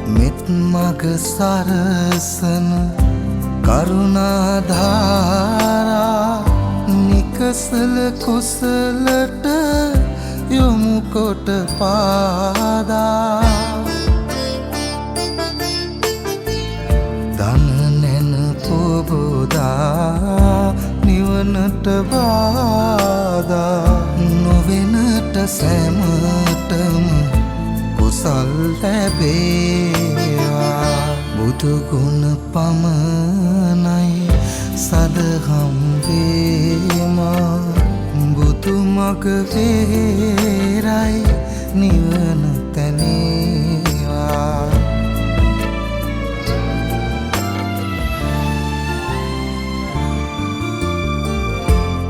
මෙත් මග සරසන කරුණාධාරා නිකසල කුසලට යොමු කොට පාදා දන නැන පොබෝදා නිවනට බාධා නොවෙනට සැමටම කුසල් ලැබේවා බුදු ගුණ පමණයි සදහම් වේමා බුදු මග වේරයි නිවන තැනේවා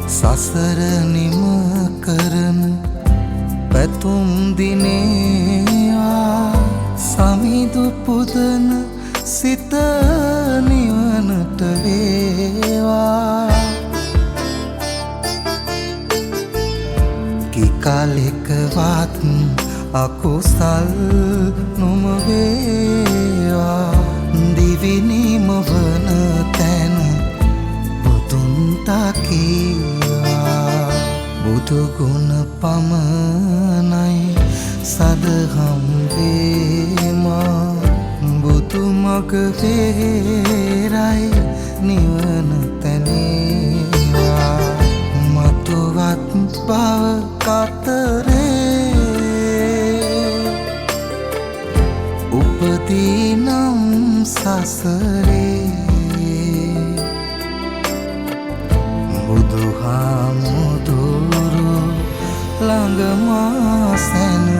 සසර නිම කරන පැතුම් දිනේවා සමිදු පුදන සිත නිවනට වේවා කිකාලෙකවත් අකුසල් නොම වේවා දිවිනිම වන තැන බුදුන් තකීවා බුදු ගුණ පමණයි සදහම් වේමා බුදු මග වේරයි නිවන තැනේවා මතුවත් බව කතරේ උපදීනම් සසරේ බුදුහාමුදුරු ළඟ මා සැන